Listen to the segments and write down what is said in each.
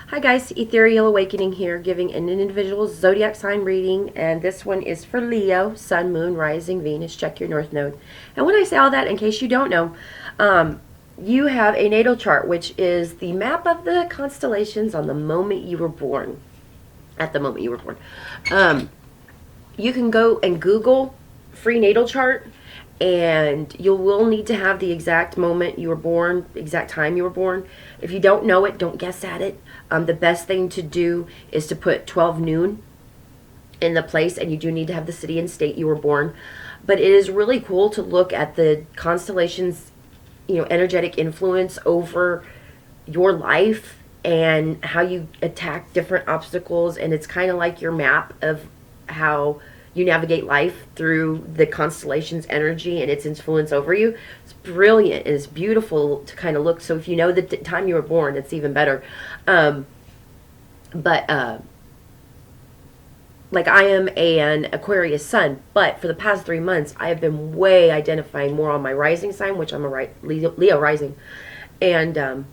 Hi guys, Ethereal Awakening here, giving an individual zodiac sign reading, and this one is for Leo, Sun, Moon, Rising, Venus. Check your North Node. And when I say all that, in case you don't know, you have a natal chart, which is the map of the constellations on the moment you were born. At the moment you were born. You can go and Google free natal chart, and you will need to have the exact moment you were born, exact time you were born. If you don't know it, don't guess at it. The best thing to do is to put 12 noon in the place, and you do need to have the city and state you were born. But it is really cool to look at the constellations, energetic influence over your life and how you attack different obstacles. And it's kind of like your map of how you navigate life through the constellation's energy and its influence over you. It's brilliant and it's beautiful to kind of look. So if you know the time you were born, it's even better. Like I am an Aquarius sun, but for the past 3 months, I have been way identifying more on my rising sign, which I'm a Leo rising. And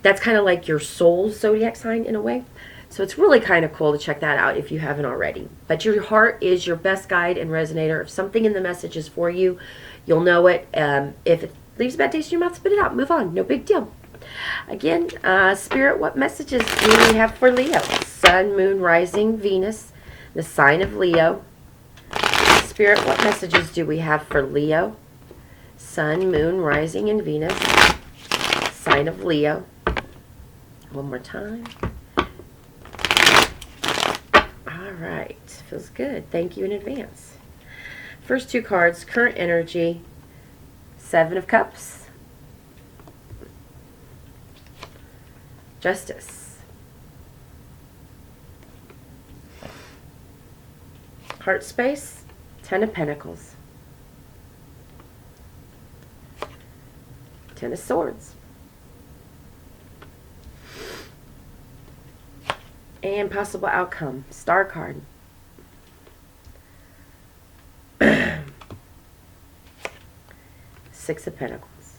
that's kind of like your soul zodiac sign in a way. So it's really kind of cool to check that out if you haven't already. But your heart is your best guide and resonator. If something in the message is for you, you'll know it. If it leaves a bad taste in your mouth, spit it out. Move on. No big deal. Again, Spirit, what messages do we have for Leo? Sun, Moon, Rising, Venus, the sign of Leo. Spirit, what messages do we have for Leo? Sun, Moon, Rising, and Venus, sign of Leo. One more time. All right, feels good. Thank you in advance. First two cards, current energy, Seven of Cups, Justice, heart space, Ten of Pentacles, Ten of Swords, and possible outcome, Star card. Six of Pentacles.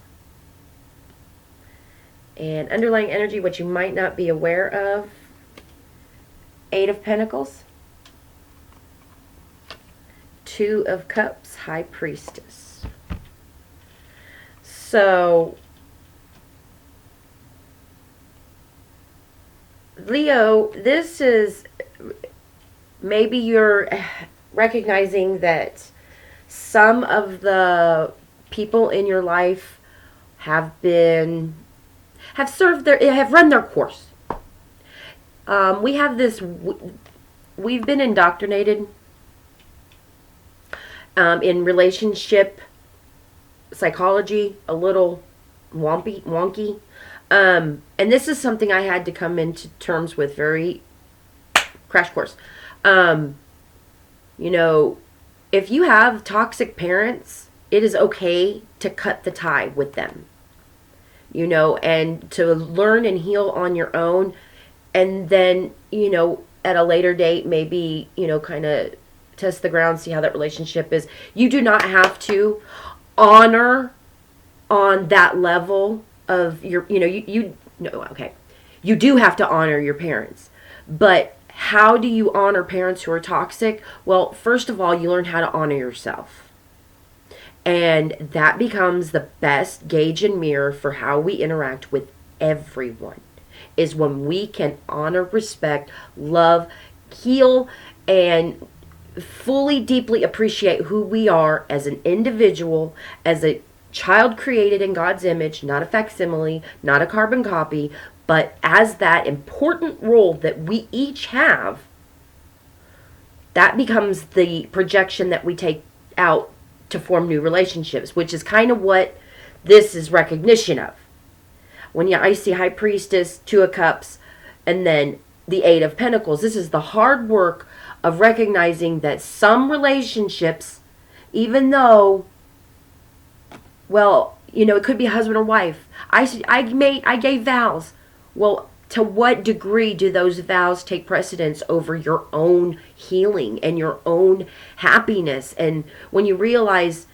And underlying energy, what you might not be aware of, Eight of Pentacles, Two of Cups, High Priestess. So Leo, this is, maybe you're recognizing that some of the people in your life have run their course. We have this, we've been indoctrinated in relationship psychology, a little wonky. And this is something I had to come into terms with, very crash course. If you have toxic parents, it is okay to cut the tie with them, and to learn and heal on your own. And then, at a later date, maybe, kind of test the ground, see how that relationship is. You do not have to honor on that level of your, you do have to honor your parents, but how do you honor parents who are toxic? Well, first of all, you learn how to honor yourself, and that becomes the best gauge and mirror for how we interact with everyone, is when we can honor, respect, love, heal, and fully, deeply appreciate who we are as an individual, as a child created in God's image, not a facsimile, not a carbon copy, but as that important role that we each have. That becomes the projection that we take out to form new relationships, which is kind of what this is recognition of. When I see High Priestess, Two of Cups, and then the Eight of Pentacles, this is the hard work of recognizing that some relationships, even though, well, it could be husband or wife. I gave vows. Well, to what degree do those vows take precedence over your own healing and your own happiness? And when you realize,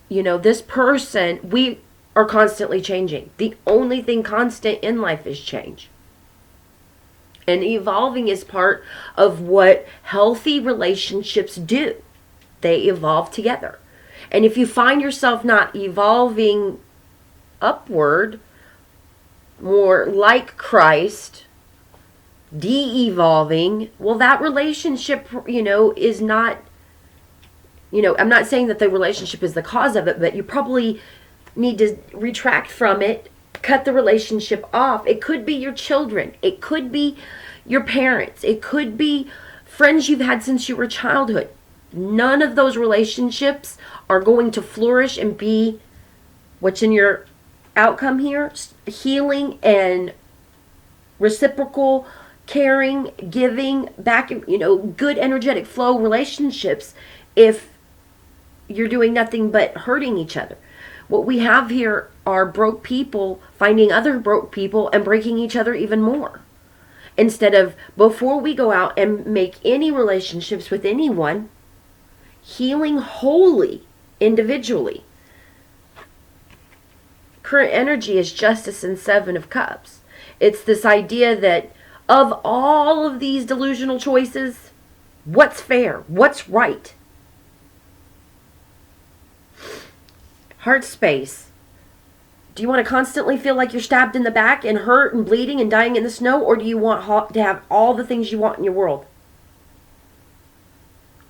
this person, are constantly changing. The only thing constant in life is change. And evolving is part of what healthy relationships do. They evolve together. And if you find yourself not evolving upward, more like Christ, de-evolving, well, that relationship, is not, I'm not saying that the relationship is the cause of it, but you probably need to retract from it, cut the relationship off. It could be your children. It could be your parents. It could be friends you've had since you were childhood. None of those relationships are going to flourish and be what's in your outcome here. Healing and reciprocal, caring, giving, back, good energetic flow relationships if you're doing nothing but hurting each other. What we have here are broke people finding other broke people and breaking each other even more. Instead of, before we go out and make any relationships with anyone, healing wholly, individually. Current energy is Justice and Seven of Cups. It's this idea that of all of these delusional choices, what's fair? What's right? Heart space. Do you want to constantly feel like you're stabbed in the back and hurt and bleeding and dying in the snow? Or do you want to have all the things you want in your world?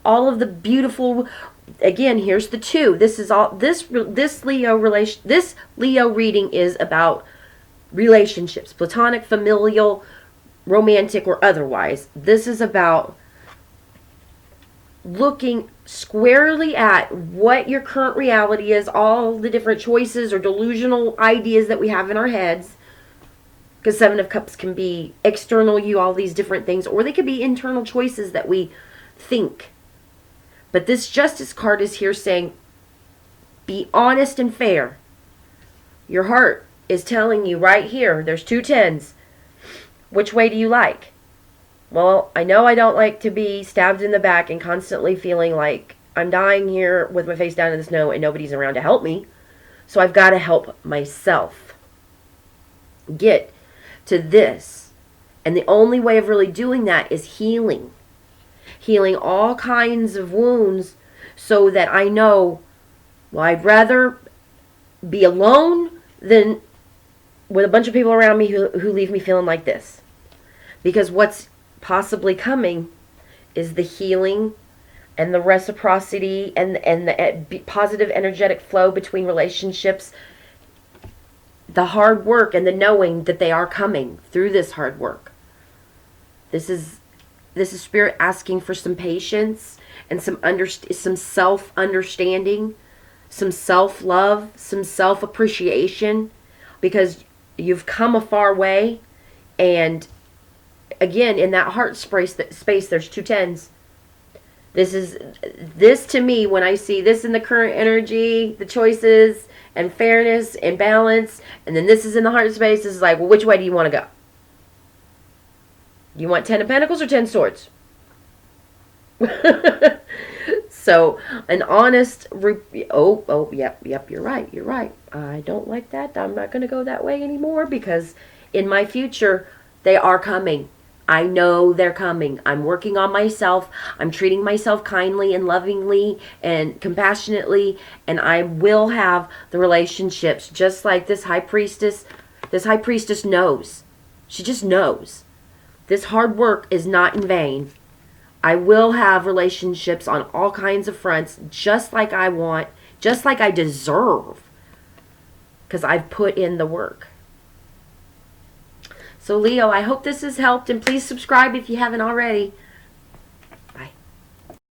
All of the beautiful, again, here's the two. This is all, this Leo reading is about relationships, platonic, familial, romantic, or otherwise. This is about looking squarely at what your current reality is, all the different choices or delusional ideas that we have in our heads. Because Seven of Cups can be external you, all these different things, or they could be internal choices that we think. But this Justice card is here saying, be honest and fair. Your heart is telling you right here, there's two tens. Which way do you like? Well, I know I don't like to be stabbed in the back and constantly feeling like I'm dying here with my face down in the snow and nobody's around to help me. So I've got to help myself get to this. And the only way of really doing that is healing. Healing all kinds of wounds so that I know, well, I'd rather be alone than with a bunch of people around me who leave me feeling like this. Because what's possibly coming is the healing and the reciprocity and the positive energetic flow between relationships, the hard work and the knowing that they are coming through this hard work. This is Spirit asking for some patience and some self-understanding, some self-love, some self-appreciation, because you've come a far way. And again, in that heart space, there's two tens. This to me, when I see this in the current energy, the choices and fairness and balance, and then this is in the heart space, this is like, well, which way do you want to go? You want 10 of Pentacles or 10 Swords? So, an honest, yep, you're right. I don't like that. I'm not going to go that way anymore because in my future, they are coming. I know they're coming. I'm working on myself. I'm treating myself kindly and lovingly and compassionately, and I will have the relationships just like this high priestess. This high priestess knows. She just knows. This hard work is not in vain. I will have relationships on all kinds of fronts, just like I want, just like I deserve, because I've put in the work. So Leo, I hope this has helped, and please subscribe if you haven't already.